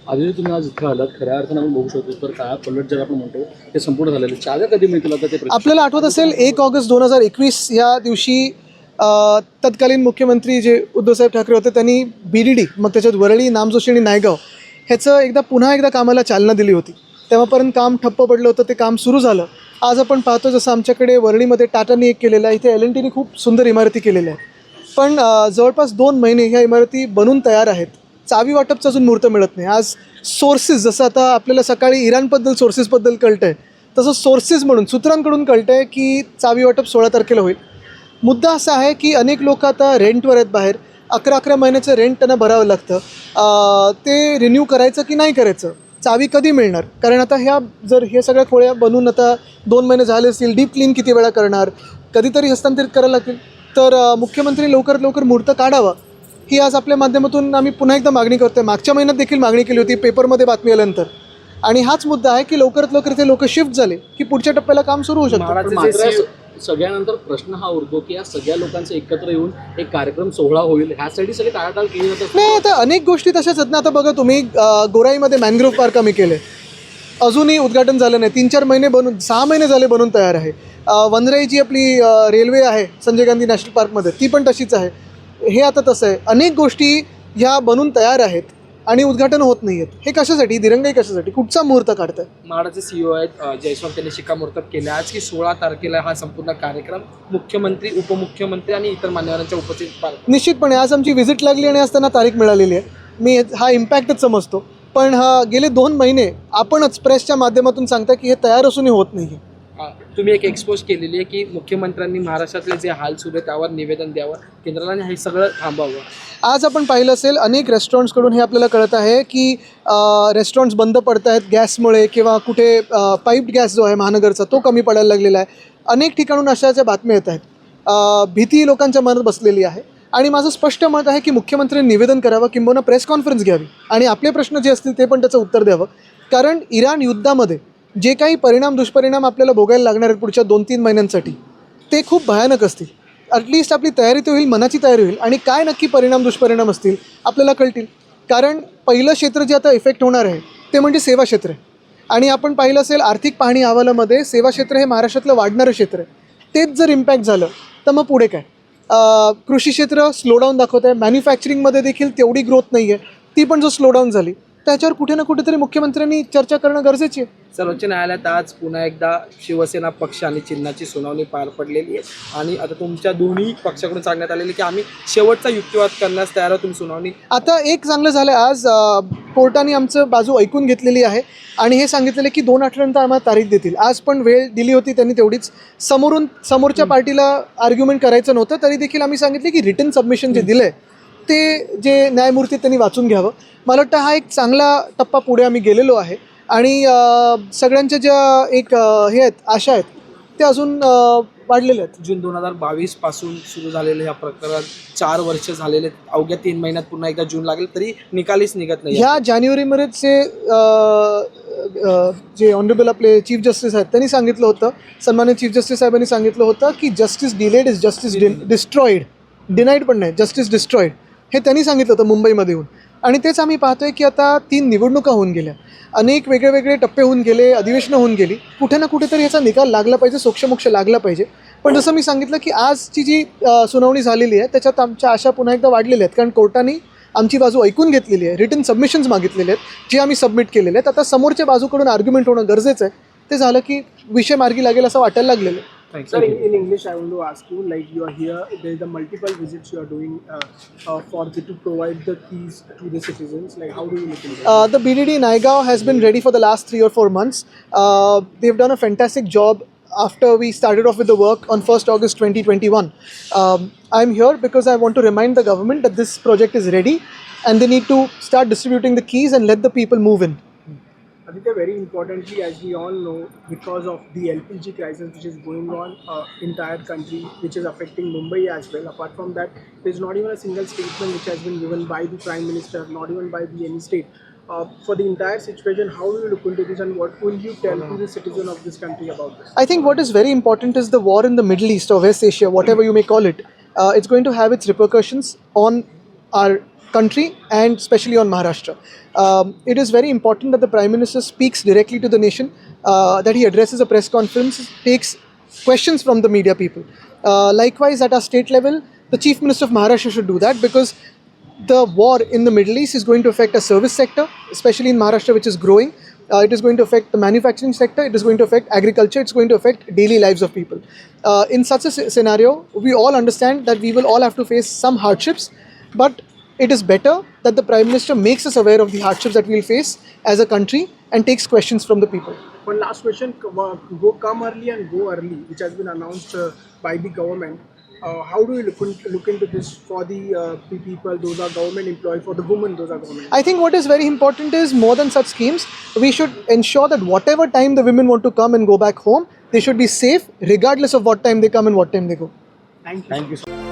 आधी तुम्ही आज इथं आलात, खऱ्या अर्थानं आपण बघू शकतो तर काळा पलट ज्याला आपण म्हणतो ते संपूर्ण झालेलं आहे. चाव्या कधी मिळतील आता ते आपल्याला आठवत असेल 1 ऑगस्ट 2021 या दिवशी तत्कालीन मुख्यमंत्री जे उद्धवसाहेब ठाकरे होते त्यांनी BDD, मग त्याच्यात वरळी, नामजोशी आणि नायगाव ह्याचं पुन्हा एकदा कामाला चालना दिली होती. तेव्हापर्यंत काम ठप्प पडलं होतं, ते काम सुरू झालं. आज आपण पाहतो जसं आमच्याकडे वरळीमध्ये टाटानी एक केलेलं आहे, इथे L&Tनी खूप सुंदर इमारती केलेल्या आहेत. पण जवळपास 2 महिने ह्या इमारती बनून तयार आहेत. चावी वाटपचं अजून मुहूर्त मिळत नाही. आज सोर्सेस, जसं आता आपल्याला सकाळी इराणबद्दल सोर्सेसबद्दल कळतं आहे, तसं सोर्सेस म्हणून सूत्रांकडून कळतं आहे की चावी वाटप 16 तारखेला होईल. मुद्दा असा आहे की अनेक लोक आता रेंटवर आहेत बाहेर. 11 महिन्याचं रेंट त्यांना भरावं लागतं. ते रिन्यू करायचं की नाही करायचं, चावी कधी मिळणार, कारण आता जर हे सगळ्या खोळ्या बनवून आता 2 महिने झाले असतील, डीप क्लीन किती वेळा करणार, कधीतरी हस्तांतरित करायला लागतील. तर मुख्यमंत्री लवकरात लवकर मुहूर्त काढावा ही आज आपल्या माध्यमातून आम्ही पुन्हा एकदा मागणी करतो आहे. मागच्या महिन्यात देखील मागणी केली होती पेपरमध्ये बातमी आल्यानंतर, आणि हाच मुद्दा आहे की लवकरात लवकर ते लोक शिफ्ट झाले की पुढच्या टप्प्याला काम सुरू होऊ शकतं. मात्र सगळ्यानंतर प्रश्न हा उरतो की या सगळ्या लोकांचं एकत्र येऊन एक कार्यक्रम सोहळा होईल, ह्यासाठी सगळे टाळाटाळ केली जातात. नाही, आता अनेक गोष्टी तशाच आहेत ना. आता बघा तुम्ही, गोराईमध्ये मॅनग्रोव्ह पार्क आम्ही केले, अजूनही उद्घाटन झालं नाही. 3-4 महिने बनून, 6 महिने झाले बनून तयार आहे. वनराईची आपली रेल्वे आहे संजय गांधी नॅशनल पार्कमध्ये, ती पण तशीच आहे. हे आता तसं आहे, अनेक गोष्टी ह्या बनून तयार आहेत आणि उद्घाटन होत नाही आहेत. हे कशासाठी, दिरंगाई कशासाठी, कुठचा मुहूर्त काढताय? म्हाडाचे CEO आहेत जयस्वाल, त्यांनी शिक्कामोर्तब केले आज की 16 तारखेला हा संपूर्ण कार्यक्रम मुख्यमंत्री, उपमुख्यमंत्री आणि इतर मान्यवरांच्या उपस्थितीत. निश्चितपणे आज आमची व्हिजिट लागली आणि आज त्यांना तारीख मिळालेली आहे. मी हा इम्पॅक्टच समजतो. पण गेले 2 महिने आपणच प्रेसच्या माध्यमातून सांगता की हे तयार असूनही होत नाही आहे. तुम्ही एक एक्सपोज केलेली आहे की मुख्यमंत्र्यांनी महाराष्ट्रातले जे हाल सुरू आहे त्यावर निवेदन द्यावं, केंद्राने हे सगळं थांबावं. आज आपण पाहिलं असेल अनेक रेस्टॉरंट्सकडून हे आपल्याला कळत आहे की रेस्टॉरंट्स बंद पडत आहेत गॅसमुळे, किंवा कुठे पाईप्ड गॅस जो आहे महानगरचा तो कमी पडायला लागलेला आहे. अनेक ठिकाणून अशाच्या बातम्या येत आहेत. भीती लोकांच्या मनात बसलेली आहे आणि माझं स्पष्ट मत आहे की मुख्यमंत्र्यांनी निवेदन करावं, किंबहुना प्रेस कॉन्फरन्स घ्यावी आणि आपले प्रश्न जे असतील ते पण त्याचं उत्तर द्यावं. कारण इराण युद्धामध्ये जे काही दुष्परिणाम आपल्याला भोगायला लागणार आहेत पुढच्या 2-3 महिन्यांसाठी, ते खूप भयानक असतील. ॲटलिस्ट आपली तयारी तर होईल, मनाची तयारी होईल, आणि काय नक्की दुष्परिणाम असतील आपल्याला कळतील. कारण पहिलं क्षेत्र जे आता इफेक्ट होणार आहे ते म्हणजे सेवा क्षेत्र आहे. आणि आपण पाहिलं असेल आर्थिक पाहणी अहवालामध्ये सेवा क्षेत्र हे महाराष्ट्रातलं वाढणारं क्षेत्र आहे. तेच जर इम्पॅक्ट झालं तर मग पुढे काय? कृषी क्षेत्र स्लोडाऊन दाखवत आहे. मॅन्युफॅक्चरिंगमध्ये देखील तेवढी ग्रोथ नाही आहे, ती पण जर स्लोडाऊन झाली त्याच्यावर कुठे ना कुठेतरी मुख्यमंत्र्यांनी चर्चा करणं गरजेची आहे. सर्वोच्च न्यायालयात आज पुन्हा एकदा शिवसेना पक्ष आणि चिन्हाची सुनावणी पार पडलेली आहे आणि आता तुमच्या दोन्ही पक्षाकडून सांगण्यात आलेली की आम्ही शेवटचा युक्तिवाद करण्यास तयार आहोत. तुम्ही सुनावणी आता एक चांगलं झालं, आज कोर्टाने आमचं बाजू ऐकून घेतलेली आहे आणि हे सांगितलेलं की 2 आठवड्यानंतर आम्हाला तारीख देतील. आज पण वेळ दिली होती त्यांनी तेवढीच. समोरच्या पार्टीला आर्ग्युमेंट करायचं नव्हतं, तरी देखील आम्ही सांगितले की रिटन सबमिशन जे दिलं आहे ते जे न्यायमूर्ती त्यांनी वाचून घ्यावं. मला वाटतं हा एक चांगला टप्पा पुढे आम्ही गेलेलो आहे आणि सगळ्यांच्या ज्या हे आहेत, आशा आहेत, ते अजून वाढलेले आहेत. जून 2022 पासून सुरू झालेलं ह्या प्रकरणात 4 वर्ष झालेले, अवघ्या 3 महिन्यात पुन्हा एकदा जून लागेल तरी निकालीच निघत नाही. ह्या जानेवारीमध्येच जे ऑनरेबल आपले चीफ जस्टिस आहेत त्यांनी सांगितलं होतं, सन्मान्य चीफ जस्टिस साहेबांनी सांगितलं होतं की justice delayed is justice destroyed. Denied पण नाही, जस्टिस डिस्ट्रॉईड, हे त्यांनी सांगितलं होतं मुंबईमध्ये येऊन. आणि तेच आम्ही पाहतोय की आता 3 निवडणुका होऊन गेल्या, अनेक वेगळे टप्पे होऊन गेले, अधिवेशनं होऊन गेली. कुठे ना कुठेतरी याचा निकाल लागला पाहिजे, सोक्षमोक्ष लागला पाहिजे. पण जसं मी सांगितलं की आजची जी सुनावणी झालेली आहे त्याच्यात आमच्या आशा पुन्हा एकदा वाढलेल्या आहेत, कारण कोर्टाने आमची बाजू ऐकून घेतलेली आहे. रिटन सबमिशन्स मागितलेले आहेत जे आम्ही सबमिट केलेले आहेत. आता समोरच्या बाजूकडून आर्ग्युमेंट होणं गरजेचं आहे. ते झालं की विषय मार्गी लागेल असं वाटायला लागलेलं आहे. Sir, in English, I want to ask you, like you are here, there is the multiple visits you are doing to provide the keys to the citizens. Like, how do you look into that? The BDD Naigaon has been ready for the last 3 or 4 months. They've done a fantastic job after we started off with the work on 1st August 2021. I'm here because I want to remind the government that this project is ready and they need to start distributing the keys and let the people move in. Aditya, very importantly, as we all know, because of the LPG crisis which is going on entire country, which is affecting Mumbai as well. Apart from that, there's not even a single statement which has been given by the Prime Minister, not even by any state. For the entire situation, how will you look into this and what will you tell to the citizen of this country about this? I think what is very important is the war in the Middle East or West Asia, whatever you may call it. It's going to have its repercussions on our country and especially on Maharashtra. It is very important that the Prime Minister speaks directly to the nation, that he addresses a press conference, takes questions from the media people. Likewise, at our state level, the Chief Minister of Maharashtra should do that, because the war in the Middle East is going to affect our service sector, especially in Maharashtra, which is growing. It is going to affect the manufacturing sector, it is going to affect agriculture, it's going to affect daily lives of people. In such a scenario, we all understand that we will all have to face some hardships, but it is better that the Prime Minister makes us aware of the hardships that we will face as a country and takes questions from the people. One last question, come early and go early, which has been announced by the government. How do you look into this for the people, those are government employees, for the women, those are government? I think what is very important is, more than such schemes, we should ensure that whatever time the women want to come and go back home, they should be safe regardless of what time they come and what time they go. Thank you.